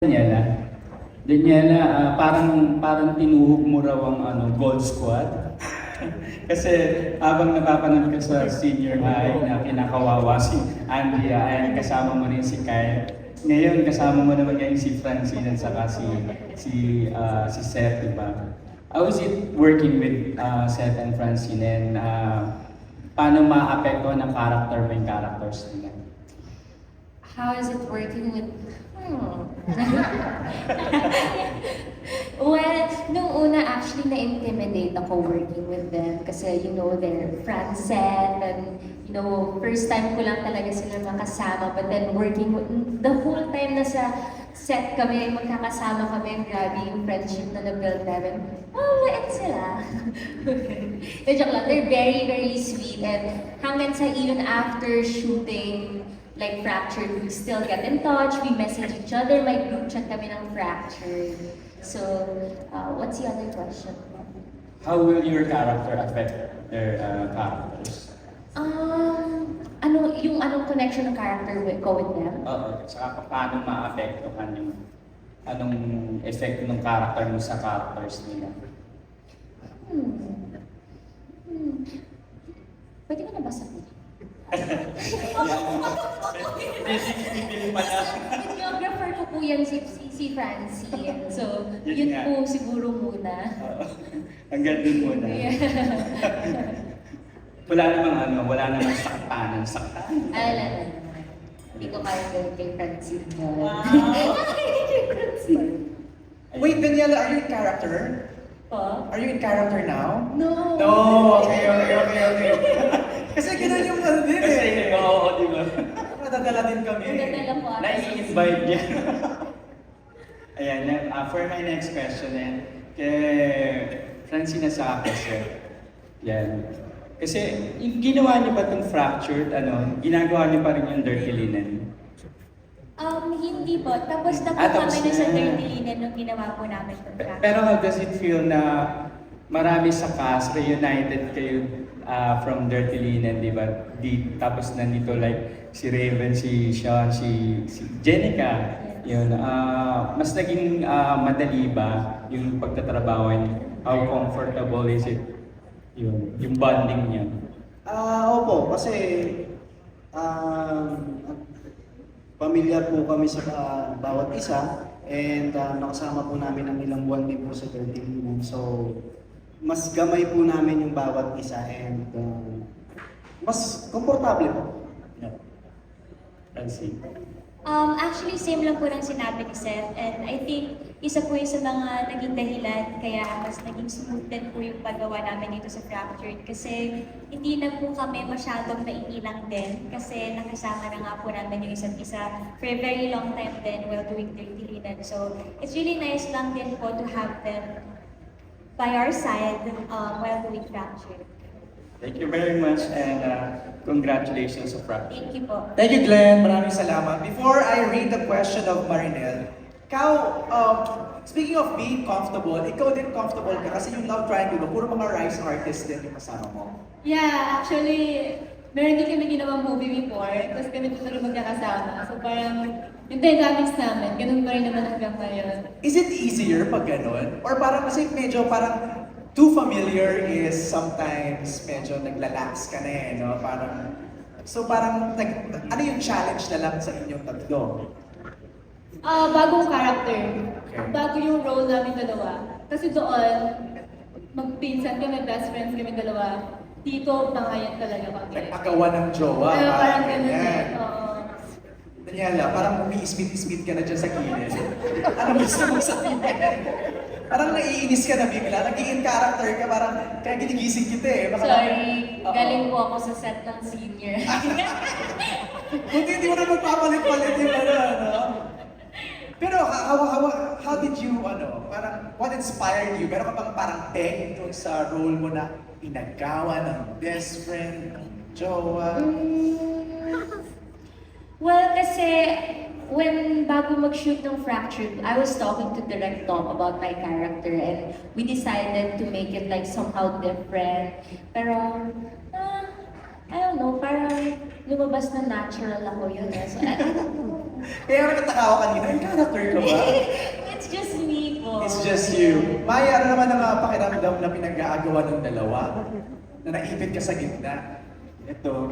Daniela, parang tinuhog mo raw ang gold squad. Kasi habang napapanood ka sa senior high na kinakawawa si Andrea, ay kasama mo rin si Kyle. Ngayon kasama mo naman ngayon si Francine at saka si Seth, di ba? How is it working with Seth and Francine, and paano maapektuhan ng character ba yung characters nila? How is it working with... Well, nung una actually na-intimidate ako working with them kasi they're Francet and first time ko lang talaga sila makasama, but then working the whole time na sa set kami, magkakasama kami, grabe yung friendship na na-build namin. Mabait sila. Joke lang, they're very, very sweet, and hanggang sa even after shooting like Fractured, we still get in touch, we message each other, may group chat kami ng Fractured. So, what's the other question? How will your character affect their characters? Anong connection ng character with them? Oo, saka paano maapektuhan anong effect ng character mo sa characters nila? Pwede ko na ba sabihin? Videographer ko po yan si Francine. So, yun nga. po siguro muna. Hanggang dun muna. Yeah. Wala namang saktanan. Wala na. Hindi ko kaya gawin kay Francine. Wow! Kay Francine. Wait, Daniela, are you in character? Po? Are you in character now? No! No! Okay. Kasi ganun yung ano din Kasi, eh. oo, di ba? Madadala din kami. Nadadala po ako. Nai-invite niya. Ayan, for my next question, kay Francina sa kasi. Yan. Kasi, ginawa niyo ba itong Fractured, ginagawa niyo pa rin yung Dirty Linen? Hindi po. Tapos na po Tapos kami na sa na. Dirty Linen nung ginawa po namin itong practice. Pero how does it feel na marami sa cast, reunited kayo from Dirty Linen, di ba? Tapos nandito like si Raven, si Sean, si Jenica. Yun, mas naging madali ba yung pagtatrabaho, and how comfortable is it? Yung bonding niya. Opo, kasi pamilyar po kami sa bawat isa, and nakasama po namin ang ilang buwan din po sa Dirty Linen. So, mas gamay po namin yung bawat isa, and mas komportable po. Yeah. Francine. Actually, same lang po ng sinabi ni Seth, and I think isa po yung sa mga naging dahilan kaya mas naging smooth din po yung paggawa namin dito sa Fractured, kasi hindi na po kami masyadong naiilang din kasi nakasama na nga po namin yung isa't isa for a very long time din while doing Dirty Linen. So, it's really nice lang din po to have them by our side while doing Fractured. Thank you very much, and congratulations sa Fractured. Thank you po. Thank you, Glenn. Maraming salamat. Before I read the question of Marinel, speaking of being comfortable, ikaw din comfortable ka kasi yung Love Triangle, puro mga Rise artists din yung kasama mo. Yeah, actually, meron din kami ginawang movie before, tapos kami tuloy magkakasama. So parang yung dynamics namin, ganun pa rin naman hanggang ngayon. Is it easier pag ganun? Or parang kasi medyo parang too familiar is sometimes medyo naglalax ka na eh, no? Parang ano yung challenge na lang sa inyong tatlo? Bagong character. Okay. Bago yung role namin dalawa. Kasi doon, magpinsan kami, best friends kami dalawa. Dito, bangayan talaga kami. Nagpagawa ng jowa. Kaya parang ganun ganyan. eh. Oo. Daniela, parang umiismit-ismit ka na dyan sa gilid. Ano gusto mo sabihin? Parang naiinis ka na bigla, naging character ka, parang kaya ginigising kita eh. Baka Sorry, Oo. galing po ako sa set ng senior. Buti hindi mo na magpapalit-palit yung ano. Pero how did you, parang what inspired you? Meron ka bang parang peg dun sa role mo na inagawa ng best friend, ng jowa? Well, kasi bago mag-shoot ng Fractured, I was talking to Direct Tom about my character, and we decided to make it like somehow different. Pero, I don't know, parang lumabas na natural ako yun. So, I don't know. Kaya nakataka ako kanina, ay character ka ba? It's just me po. It's just you. Maya, ano naman ang mga pakiramdam na pinag-aagawa ng dalawa? Na naipit ka sa gitna? Ito,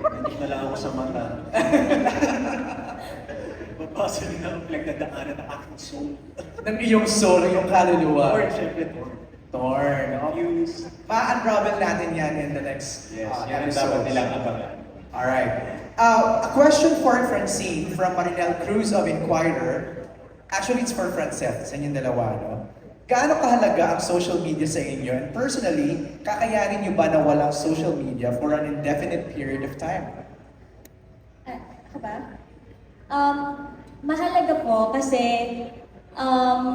nandito na lang ako sa mata. Papasok na ang pinagdadaanan ng aking soul. Ng iyong soul, ng iyong kaluluwa. Or, syempre, Torn. views. Ma-unravel natin yan in the next Yan ang dapat episodes. nilang abangan. Alright. A question for Francine from Marinel Cruz of Inquirer. Actually, it's for Francette, sa inyong dalawa, no? Gaano kahalaga ang social media sa inyo? And personally, kakayanin niyo ba na walang social media for an indefinite period of time? Ako ba? Mahalaga po kasi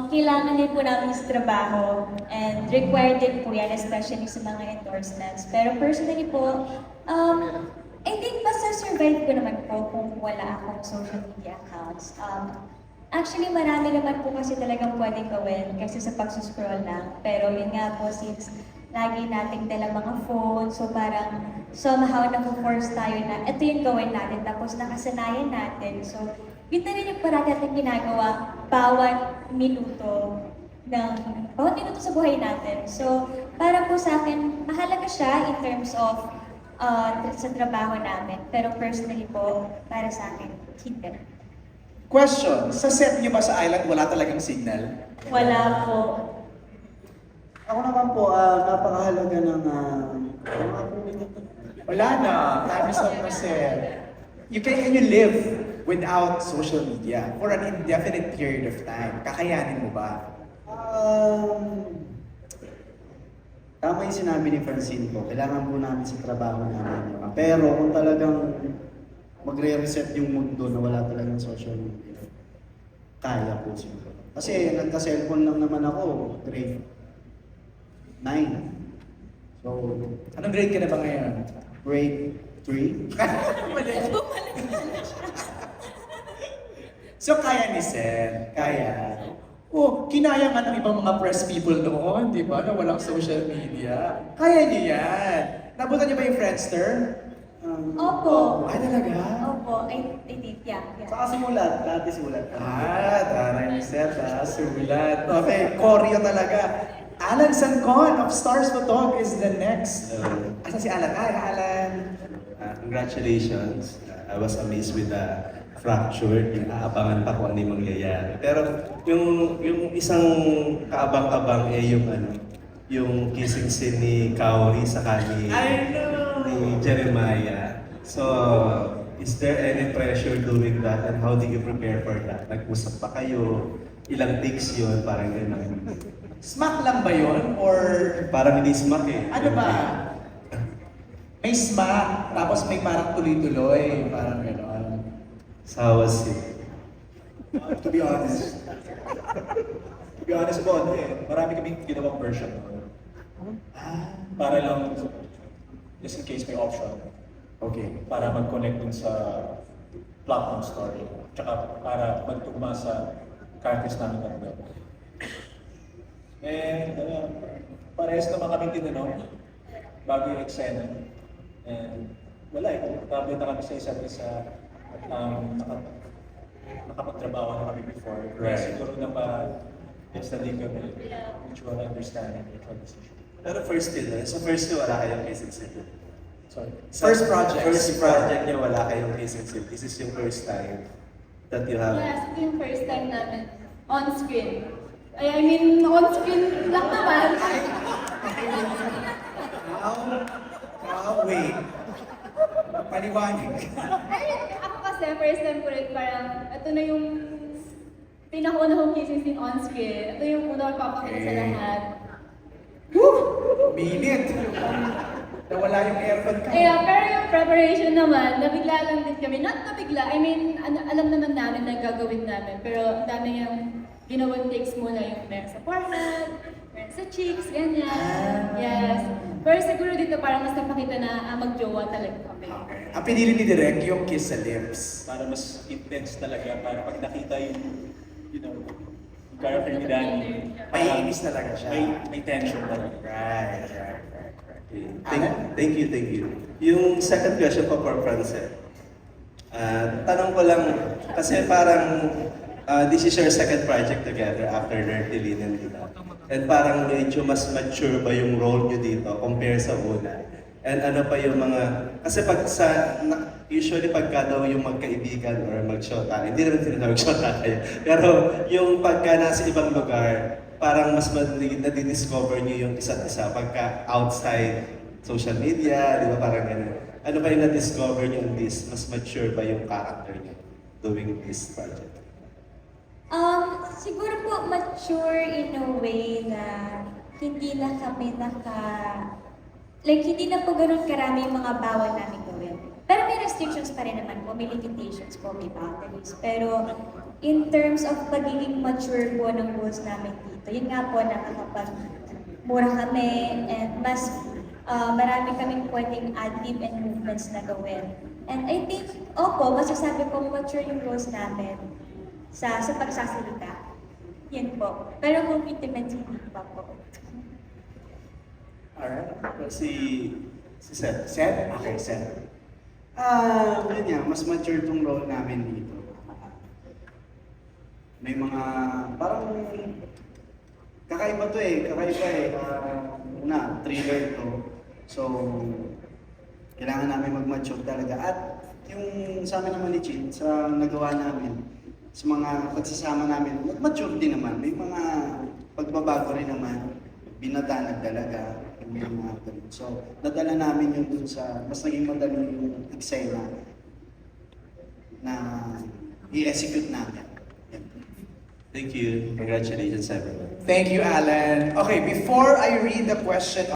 kailangan din po namin sa trabaho and required din po yan, especially sa mga endorsements. Pero personally po, I think basta survive ko naman po kung wala akong social media accounts. Actually, marami naman po kasi talagang pwedeng gawin kasi sa pagsuscroll lang. Pero yun nga po, since lagi nating dala mga phone, so parang somehow na-force tayo na ito yung gawin natin, tapos nakasanayan natin. So, yun na rin yung parati natin ginagawa bawat minuto sa buhay natin. So, para po sa akin, mahalaga siya in terms of sa trabaho namin. Pero personally po, para sa akin, hindi. Question, sa set niyo ba sa island wala talagang signal? Wala po. Ako naman po, napakahalaga ng mga Wala na. Time is up na set. Can you live without social media for an indefinite period of time? Kakayanin mo ba? Tama yung sinabi ni Francine po, kailangan po namin sa trabaho namin. Pero kung talagang magre-reset yung mundo na wala talagang social media, kaya po siguro. Kasi nagka-cellphone lang naman ako, grade 9. So, Anong grade ka na ba ngayon? grade 3. So kaya ni Sen, kaya. Oh, kinaya nga ng ibang mga press people noon, di ba? Na walang social media. Kaya niyo yan. Nabutan niyo ba yung Friendster? Opo. Ay, talaga? Opo, I did, yeah. Saka sulat, dati sulat. Taray ni Sen, sulat. Okay, Koryo talaga. Alan Sancon of Stars Photog is the next. Asan si Alan? Hi, Alan. Congratulations. I was amazed with the fracture. Inaabangan pa kung ano yung mangyayari. Pero yung isang kaabang-abang yung kissing scene ni Kaori sa I know. ni Jeremiah. So, is there any pressure doing that and how do you prepare for that? Nag-usap pa kayo? Ilang takes yun? Parang gano'n. Smack lang ba yun? Or Parang hindi smack eh. ano ba? May smack, tapos may parang tuloy-tuloy, parang gano'n. So, how was it? To be honest po, marami kaming ginawang version. Para lang, just in case may option, Okay. para mag-connect dun sa plot ng story. Tsaka para magtugma sa characters namin tatlo. And parehas naman kami tinanong bago yung eksena. And wala komportable na kami sa isa't isa. Nakapagtrabaho na kami before. Kaya Right. siguro na instantly kami mutual understanding, mutual decision. Pero first din, sa first niyo wala kayong kissing scene. Sorry. First project. First project niya wala kayong kissing scene. This is yung first time that you have. Yes, ito yung first time namin on screen. I mean, on screen lang naman. Wait. Paliwanag. Ay, ako kasi, first time ko rin parang, ito na yung pinakaunahong kissing scene on screen. Ito yung una ko papakita sa Okay. lahat. Minute. Nawala yung aircon ka. Pero yung preparation naman, nabigla lang din kami. Not nabigla, I mean, alam naman namin na gagawin namin. Pero ang dami yung ginawang takes muna yung meron sa forehead, meron sa cheeks, ganyan. Yes. Pero siguro dito parang mas napakita na magjowa talaga kami. Okay. Ang pinili ni Direk yung kiss sa lips. Para mas intense talaga, para pag nakita yung, yung character ni Danny, May inis talaga siya. may tension talaga. Right. Thank you. Yung second question ko for Francette. Tanong ko lang, kasi parang this is your second project together after Nertilin and Lila. And parang medyo mas mature ba yung role nyo dito compare sa una? And ano pa yung mga, kasi usually pagka daw yung magkaibigan or magshota, hindi naman tinatawag shota kayo, pero yung pagka nasa ibang lugar, parang mas nadidiscover nyo yung isa't isa pagka outside social media, di ba parang gano'n. Ano ba yung na-discover nyo in this? Mas mature ba yung character nyo doing this project? Siguro po mature in a way na hindi na kami hindi na po ganun karami yung mga bawal namin gawin. Pero may restrictions pa rin naman po, may limitations po, may boundaries. Pero in terms of pagiging mature po ng rules namin dito, yun nga po nakakapag-mura kami and mas marami kaming pwedeng ad-lib and movements na gawin. And I think, masasabi ko mature yung rules namin sa pagsasalita. Yun po. Pero kung intimate, hindi pa po. Alright. Si Seth. Seth? Okay, Seth. Yun nga, mas mature tong role namin dito. May mga, parang, kakaiba to eh, una, thriller to. So, kailangan namin mag-mature talaga. At yung sa amin naman ni Chin, sa nagawa namin, sa mga pagsasama namin, mag-mature din naman. May mga pagbabago rin naman, binata, nagdalaga, yung mga ganun. So, nadala namin yung dun sa, mas naging madali yung eksena na i-execute natin. Yan. Thank you. Congratulations everyone. Thank you, Alan. Okay, before I read the question